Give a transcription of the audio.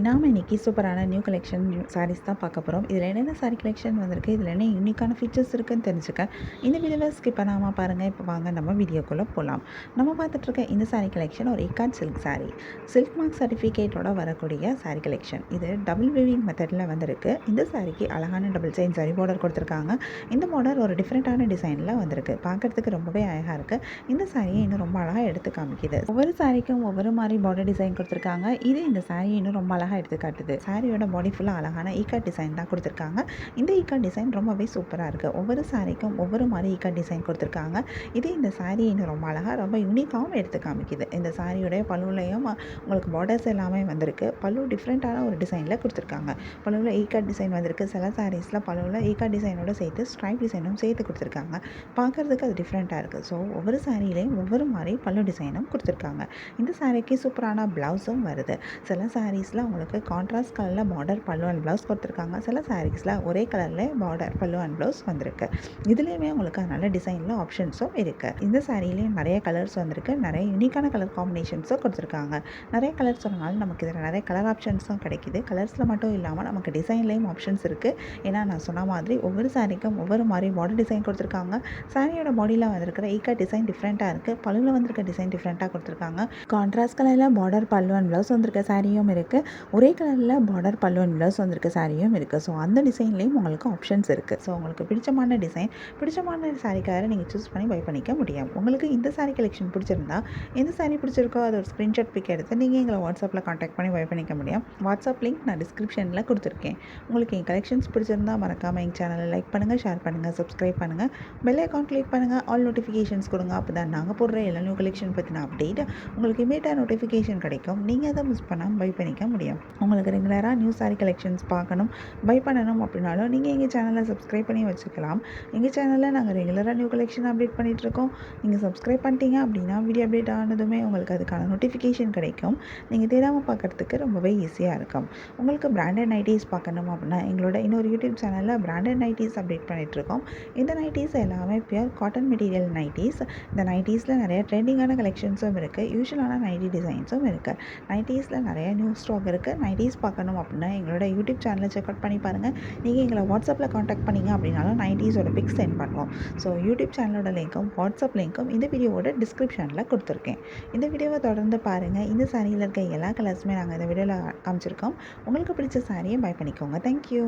நாம இன்னைக்கு சூப்பரான நியூ கலெக்ஷன் சாரீஸ் தான் பார்க்க போகிறோம். இதில் என்னென்ன சாரீ கலெக்ஷன் வந்திருக்கு, இதில் என்ன யூனிக்கான ஃபீச்சர்ஸ் இருக்குன்னு தெரிஞ்சுக்க இந்த வீடியோவை ஸ்கிப் பண்ணாமல் பாருங்கள். இப்போ வாங்க நம்ம வீடியோக்குள்ளே போகலாம். நம்ம பார்த்துட்ருக்க இந்த சாரீ கலெக்ஷன் ஒரு ikat silk sari, silk mark சர்டிஃபிகேட்டோட வரக்கூடிய சாரீ கலெக்ஷன். இது டபுள் வீவிங் மெத்தடில் வந்திருக்கு. இந்த சாரீக்கு அழகான டபுள் செயின் சரி பார்டர் கொடுத்துருக்காங்க. இந்த பார்டர் ஒரு டிஃப்ரெண்ட்டான டிசைனில் வந்திருக்கு. பார்க்குறதுக்கு ரொம்பவே அழகாக இருக்குது. இந்த சாரியை இன்னும் ரொம்ப அழகாக எடுத்து காமிக்குது. ஒவ்வொரு சாரிக்கும் ஒவ்வொரு மாதிரி பார்டர் டிசைன் கொடுத்துருக்காங்க. இது இந்த சாரியை இன்னும் ரொம்ப அழகாக எடுத்து காட்டுது. சாரியோட பாடி ஃபுல்லாக அழகான ஈக்காட் டிசைன் தான் கொடுத்துருக்காங்க. இந்த ஈக்காட் டிசைன் ரொம்பவே சூப்பராக இருக்குது. ஒவ்வொரு சாரிக்கும் ஒவ்வொரு மாதிரி ஈக்காட் டிசைன் கொடுத்துருக்காங்க. இது இந்த சாரியை இன்னும் ரொம்ப அழகாக ரொம்ப யூனிக்காகவும் எடுத்து காமிக்குது. இந்த சாரியோடைய பல்லுலையும் உங்களுக்கு பார்டர்ஸ் எல்லாமே வந்திருக்கு. பல்லு டிஃப்ரெண்ட்டான ஒரு டிசைனில் கொடுத்துருக்காங்க. பல்லுவில் ஈக்காட் டிசைன் வந்திருக்கு. சில சாரீஸில் பல்லுவில் ஈக்காட் டிசைனோட சேர்த்து ஸ்ட்ரைப் டிசைனும் சேர்த்து கொடுத்துருக்காங்க. பார்க்குறதுக்கு அது டிஃப்ரெண்ட்டாக இருக்குது. ஸோ ஒவ்வொரு சாரியிலையும் ஒவ்வொரு மாதிரி பல்லு டிசைனும் கொடுத்துருக்காங்க. இந்த சாரிக்கு சூப்பரான ப்ளவுஸும் வருது. சில சாரீஸில் உங்களுக்கு கான்ட்ராஸ்ட் கலரில் பார்டர் பல்லு அண்ட் ப்ளவுஸ் கொடுத்துருக்காங்க. சில சாரீஸில் ஒரே கலரில் பார்டர் பல்லு அண்ட் ப்ளவுஸ் வந்திருக்கு. இதுலேயுமே உங்களுக்கு நல்ல டிசைனில் ஆப்ஷன்ஸும் இருக்குது. இந்த சாரீலேயும் நிறைய கலர்ஸ் வந்திருக்கு. நிறைய யூனிக்கான கலர் காம்பினேஷன்ஸும் கொடுத்துருக்காங்க. நிறைய கலர்ஸ் சொன்னாலும் நமக்கு இதில் நிறைய கலர் ஆப்ஷன்ஸும் கிடைக்கிது. கலர்ஸில் மட்டும் இல்லாமல் நமக்கு டிசைன்லேயும் ஆப்ஷன்ஸ் இருக்குது. ஏன்னா நான் சொன்ன மாதிரி ஒவ்வொரு சாரிக்கும் ஒவ்வொரு மாதிரி பார்டர் டிசைன் கொடுத்துருக்காங்க. சாரியோட பாடியில் வந்திருக்கிற ஈக்கா டிசைன் டிஃப்ரெண்ட்டாக இருக்குது. பல்லுவில் வந்திருக்க டிசைன் டிஃப்ரெண்ட்டாக கொடுத்துருக்காங்க. கான்ட்ராஸ்ட் கலரில் பார்டர் பல்லு அண்ட் ப்ளவுஸ் வந்திருக்க சாரியும் இருக்குது. ஒரே கலரில் பார்டர் பல்லு அண்ட் ப்ளவுஸ் வந்திருக்க சாரியும் இருக்குது. ஸோ அந்த டிசைன்லேயும் உங்களுக்கு ஆப்ஷன்ஸ் இருக்குது. ஸோ உங்களுக்கு பிடிச்சமான டிசைன், பிடிச்சமான சாரீ கலரை நீங்கள் சூஸ் பண்ணி பை பண்ணிக்க முடியும். உங்களுக்கு இந்த சாரீ கலெக்ஷன் பிடிச்சிருந்தா, எந்த சாரீ பிடிச்சிருக்கோ அதை ஒரு ஸ்க்ரீன்ஷாட் பிக் எடுத்து நீங்கள் எங்களை வாட்ஸ்அப்பில் கான்டாக்ட் பண்ணி பை பண்ணிக்க முடியும். வாட்ஸ்அப் லிங்க் நான் டிஸ்கிரிப்ஷனில் கொடுத்துருக்கேன். உங்களுக்கு என் கலெக்ஷன்ஸ் பிடிச்சிருந்தா மறக்காமல் எங்கள் சேனலை லைக் பண்ணுங்கள், ஷேர் பண்ணுங்கள், சப்ஸ்கிரைப் பண்ணுங்கள், பெல் ஐக்கான் கிளிக் பண்ணுங்கள், ஆல் நோட்டிஃபிகேஷன்ஸ் கொடுங்க. அப்போ தான் நாங்கள் போடுற எல்லா நியூ கலெக்ஷன் பற்றின அப்டேட் உங்களுக்கு இமீடியட்டாக நோட்டிஃபிகேஷன் கிடைக்கும். நீங்கள் அதை மிஸ் பண்ணாமல் பை பண்ணிக்க முடியும். உங்களுக்கு ரெகுலராக நியூ சாரீ கலெக்ஷன்ஸ் பார்க்கணும், பை பண்ணணும் அப்படின்னாலும் நீங்கள் எங்கள் சேனலை சப்ஸ்கிரைப் பண்ணி வச்சுக்கலாம். எங்கள் சேனலில் நாங்கள் ரெகுலராக நியூ கலெக்ஷன் அப்டேட் பண்ணிகிட்ருக்கோம். நீங்கள் சப்ஸ்கிரைப் பண்ணிட்டீங்க அப்படின்னா வீடியோ அப்டேட் ஆனதுமே உங்களுக்கு அதுக்கான நோட்டிஃபிகேஷன் கிடைக்கும். நீங்கள் தேடாமல் பார்க்குறதுக்கு ரொம்பவே ஈஸியாக இருக்கும். உங்களுக்கு பிராண்டட் நைட்டிஸ் பார்க்கணும் அப்படின்னா எங்களோட இன்னொரு யூடியூப் சேனலில் பிராண்டட் நைட்டிஸ் அப்டேட் பண்ணிகிட்ருக்கோம். இந்த நைட்டிஸ் எல்லாமே பியூர் காட்டன் மெட்டீரியல் நைட்டிஸ். இந்த நைட்டிஸில் நிறைய ட்ரெண்டிங்கான கலெக்ஷன்ஸும் இருக்குது. யூஷுவலான நைட்டி டிசைன்ஸும் இருக்குது. நைட்டிஸில் நிறைய நியூ ஸ்டாக் இருக்குது. நைட்டிஸ் பார்க்கணும் அப்படின்னா எங்களோட யூடியூப் சேனலை செக் அவுட் பண்ணி பாருங்கள். நீங்கள் எங்களை வாட்ஸ்அப்பில் காண்டாக்ட் பண்ணிங்க அப்படின்னாலும் நைட்டிஸோட பிக்ஸ் சென்ட் பண்ணுவோம். ஸோ யூடியூப் சேனலோட லிங்க்கும் வாட்ஸ்அப் லிங்க்கும் இந்த வீடியோவோட டிஸ்கிரிப்ஷனில் கொடுத்துருக்கேன். இந்த வீடியோவை தொடர்ந்து பாருங்கள். இந்த சாரியில் இருக்க எல்லா கலர்ஸுமே நாங்கள் இந்த வீடியோவில் காமிச்சிருக்கோம். உங்களுக்கு பிடிச்ச சாரியை பை பண்ணிக்கோங்க. தேங்க்யூ.